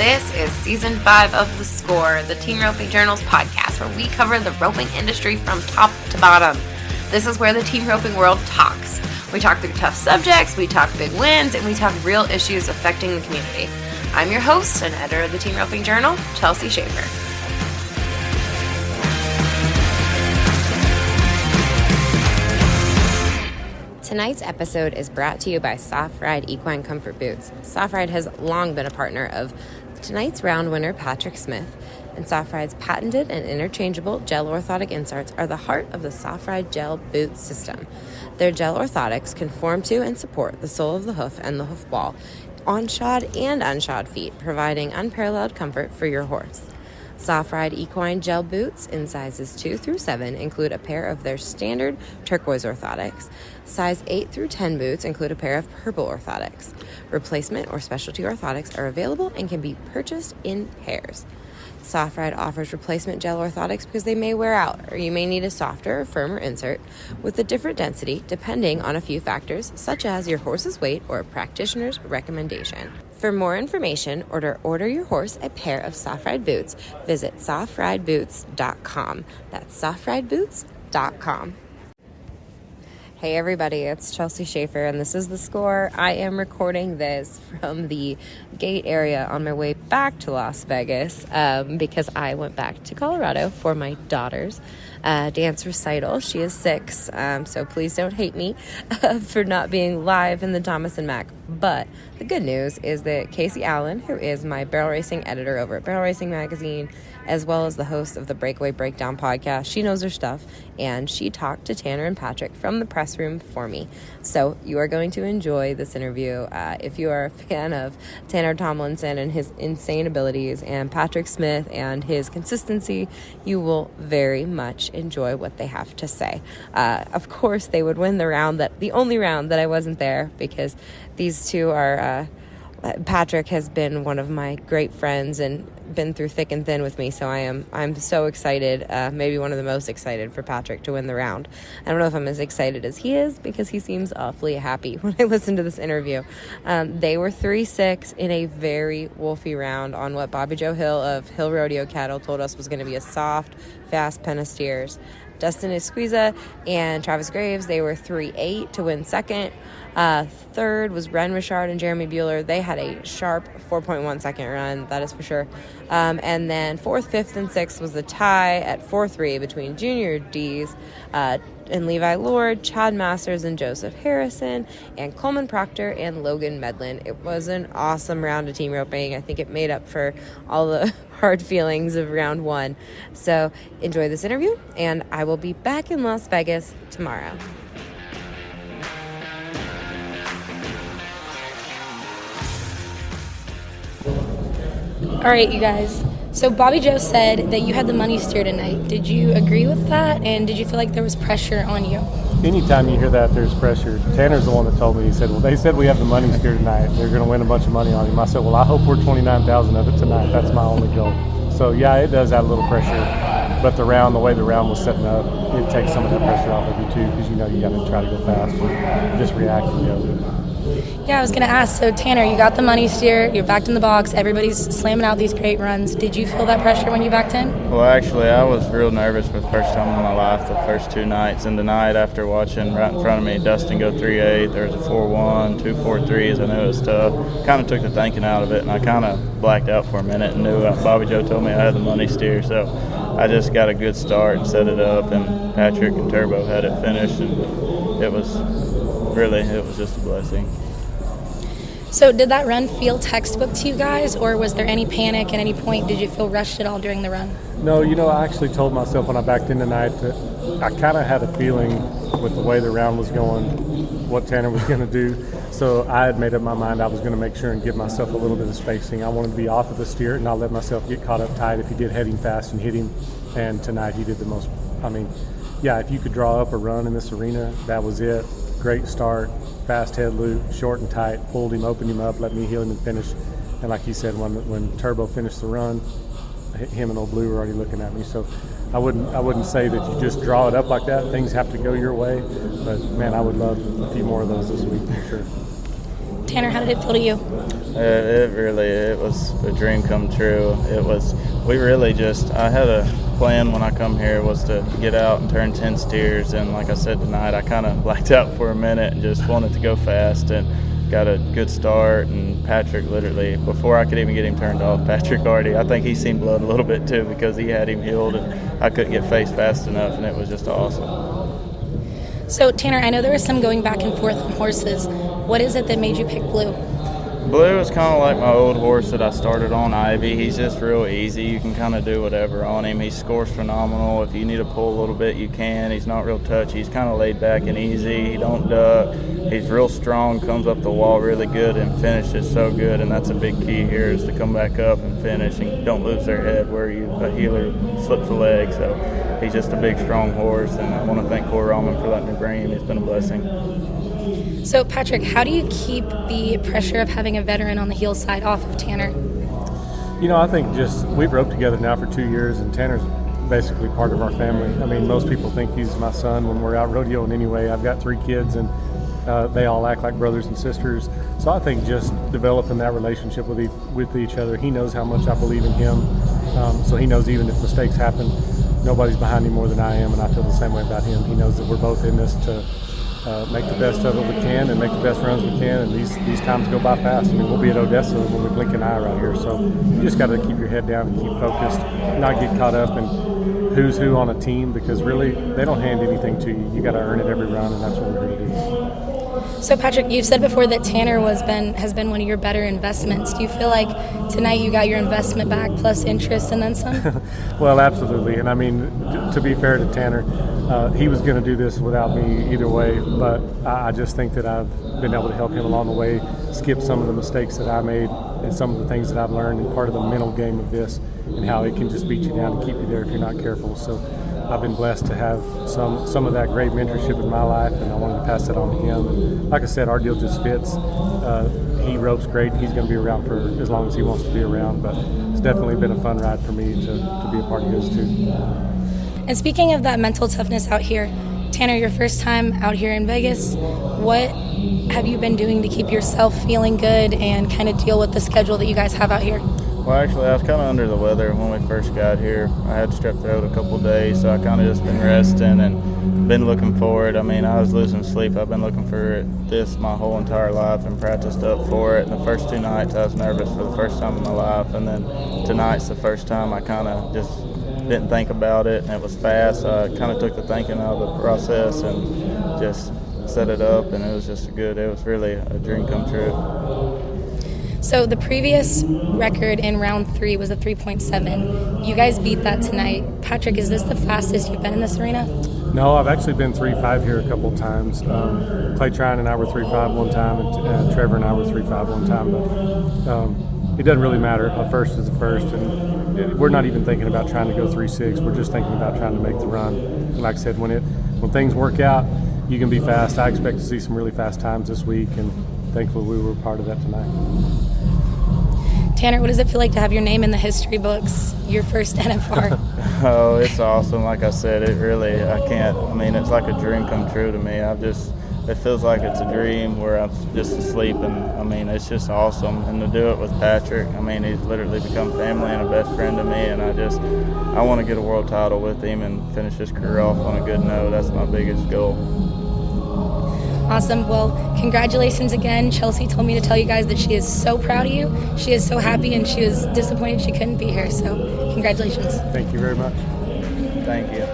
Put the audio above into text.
This is Season 5 of The Score, the Team Roping Journal's podcast, where we cover the roping industry from top to bottom. This is where the team roping world talks. We talk through tough subjects, we talk big wins, and we talk real issues affecting the community. I'm your host and editor of the Team Roping Journal, Chelsea Schaefer. Tonight's episode is brought to you by Soft-Ride Equine Comfort Boots. Soft-Ride has long been a partner of tonight's round winner, Patrick Smith, and Soft-Ride's patented and interchangeable gel orthotic inserts are the heart of the Soft-Ride gel boot system. Their gel orthotics conform to and support the sole of the hoof and the hoof ball on shod and unshod feet, providing unparalleled comfort for your horse. Soft-Ride Equine Gel Boots in sizes 2 through 7 include a pair of their standard turquoise orthotics. Size 8 through 10 boots include a pair of purple orthotics. Replacement or specialty orthotics are available and can be purchased in pairs. Soft-Ride offers replacement gel orthotics because they may wear out, or you may need a softer or firmer insert with a different density depending on a few factors, such as your horse's weight or a practitioner's recommendation. For more information or to order your horse a pair of Soft-Ride boots, visit softrideboots.com. That's softrideboots.com. Hey everybody, it's Chelsea Schaefer and this is The Score. I am recording this from the gate area on my way back to Las Vegas because I went back to Colorado for my daughter's dance recital. She is 6, so please don't hate me for not being live in the Thomas & Mack. But the good news is that Casey Allen, who is my barrel racing editor over at Barrel Racing Magazine, as well as the host of the Breakaway Breakdown podcast, she knows her stuff, and she talked to Tanner and Patrick from the press room for me. So you are going to enjoy this interview. If you are a fan of Tanner Tomlinson and his insane abilities and Patrick Smith and his consistency, you will very much enjoy what they have to say. Of course, they would win the only round that I wasn't there, because these two are... Patrick has been one of my great friends and been through thick and thin with me, so I'm so excited, maybe one of the most excited for Patrick to win the round. I don't know if I'm as excited as he is, because he seems awfully happy when I listen to this interview. They were 3-6 in a very wolfy round on what Bobby Joe Hill of Hill Rodeo Cattle told us was going to be a soft, fast pen of steers. Dustin Esquiza and Travis Graves, they were 3-8 to win second. Third was Ren Richard and Jeremy Bueller. They had a sharp 4.1 second run, that is for sure. And then 4th, 5th, and 6th was the tie at 4-3 between Junior D's and Levi Lord, Chad Masters and Joseph Harrison, and Coleman Proctor and Logan Medlin. It was an awesome round of team roping. I think it made up for all the hard feelings of round 1. So enjoy this interview, and I will be back in Las Vegas tomorrow. All right, you guys. So Bobby Joe said that you had the money steer tonight. Did you agree with that? And did you feel like there was pressure on you? Anytime you hear that, there's pressure. Tanner's the one that told me. He said, well, they said we have the money steer tonight. They're going to win a bunch of money on him. I said, well, I hope we're 29,000 of it tonight. That's my only goal. So, yeah, it does add a little pressure. But the way the round was setting up, it takes some of that pressure off of you, too, because you know you got to try to go fast and just react and go. Yeah, I was going to ask, so Tanner, you got the money steer, you're backed in the box, everybody's slamming out these great runs. Did you feel that pressure when you backed in? Well, actually, I was real nervous for the first time in my life the first 2 nights. And tonight, after watching right in front of me Dustin go 3-8, there was a 4-1, 2 4-3s, I knew it was tough. Kind of took the thinking out of it, and I kind of blacked out for a minute and knew Bobby Joe told me I had the money steer. So I just got a good start and set it up, and Patrick and Turbo had it finished, and it was just a blessing. So did that run feel textbook to you guys, or was there any panic at any point? Did you feel rushed at all during the run? No, I actually told myself when I backed in tonight that I kind of had a feeling with the way the round was going, what Tanner was going to do. So I had made up my mind I was going to make sure and give myself a little bit of spacing. I wanted to be off of the steer and not let myself get caught up tight if he did head him fast and hit him. And tonight he did the most. If you could draw up a run in this arena, that was it. Great start. Fast head loop, short and tight, pulled him, opened him up, let me heal him and finish. And like he said, when Turbo finished the run, him and Old Blue were already looking at me. So I wouldn't say that you just draw it up like that. Things have to go your way. But man, I would love a few more of those this week for sure. Tanner, how did it feel to you? It was a dream come true. I had a plan when I come here was to get out and turn 10 steers, and like I said tonight, I kind of blacked out for a minute and just wanted to go fast and got a good start. And Patrick, literally before I could even get him turned off, Patrick already, I think he seen blood a little bit too, because he had him healed and I couldn't get face fast enough, and it was just awesome. So Tanner, I know there was some going back and forth on horses. What is it that made you pick Blue? Blue is kind of like my old horse that I started on, Ivy. He's just real easy. You can kind of do whatever on him. He scores phenomenal. If you need to pull a little bit, you can. He's not real touchy. He's kind of laid back and easy. He don't duck. He's real strong, comes up the wall really good, and finishes so good. And that's a big key here, is to come back up and finish and don't lose their head where a healer slips a leg. So he's just a big, strong horse, and I want to thank Corey Rallman for letting me bring him. He's been a blessing. So, Patrick, how do you keep the pressure of having a veteran on the heel side off of Tanner? I think we've roped together now for 2 years, and Tanner's basically part of our family. I mean, most people think he's my son when we're out rodeoing anyway. I've got 3 kids, and they all act like brothers and sisters. So I think just developing that relationship with each other, he knows how much I believe in him. So he knows even if mistakes happen, nobody's behind him more than I am, and I feel the same way about him. He knows that we're both in this to make the best of it we can and make the best runs we can, and these times go by fast. I mean, we'll be at Odessa when we blink an eye right here, so you just got to keep your head down and keep focused, not get caught up in who's who on a team, because really they don't hand anything to you. You got to earn it every round, and that's what we're here to do. So, Patrick, you've said before that Tanner has been one of your better investments. Do you feel like tonight you got your investment back plus interest and then some? Well, absolutely. And I mean, to be fair to Tanner, he was going to do this without me either way, but I just think that I've been able to help him along the way, skip some of the mistakes that I made and some of the things that I've learned, and part of the mental game of this and how it can just beat you down and keep you there if you're not careful. So I've been blessed to have some of that great mentorship in my life, and I wanted to pass that on to him. And like I said, our deal just fits. He ropes great. He's going to be around for as long as he wants to be around, but it's definitely been a fun ride for me to be a part of his too. And speaking of that mental toughness out here, Tanner, your first time out here in Vegas, what have you been doing to keep yourself feeling good and kind of deal with the schedule that you guys have out here? Well, actually, I was kind of under the weather when we first got here. I had strep throat a couple of days, so I kind of just been resting and been looking forward. I mean, I was losing sleep. I've been looking for this my whole entire life and practiced up for it. And the first 2 nights, I was nervous for the first time in my life, and then tonight's the first time I kind of just didn't think about it, and it was fast. So I kind of took the thinking out of the process and just set it up, and it was just it was really a dream come true. So the previous record in round 3 was a 3.7. You guys beat that tonight. Patrick, is this the fastest you've been in this arena? No, I've actually been 3.5 here a couple of times. Clay Tryon and I were 3.5 one time, and Trevor and I were 3.5 one time. But it doesn't really matter. A first is a first, and we're not even thinking about trying to go 3.6. We're just thinking about trying to make the run. And like I said, when things work out, you can be fast. I expect to see some really fast times this week, and thankfully we were part of that tonight. Tanner, what does it feel like to have your name in the history books, your first NFR? Oh, it's awesome. Like I said, it's like a dream come true to me. It feels like it's a dream where I'm just asleep, and it's just awesome. And to do it with Patrick, he's literally become family and a best friend to me, and I want to get a world title with him and finish his career off on a good note. That's my biggest goal. Awesome. Well, congratulations again. Chelsea told me to tell you guys that she is so proud of you. She is so happy, and she was disappointed she couldn't be here. So congratulations. Thank you very much. Thank you.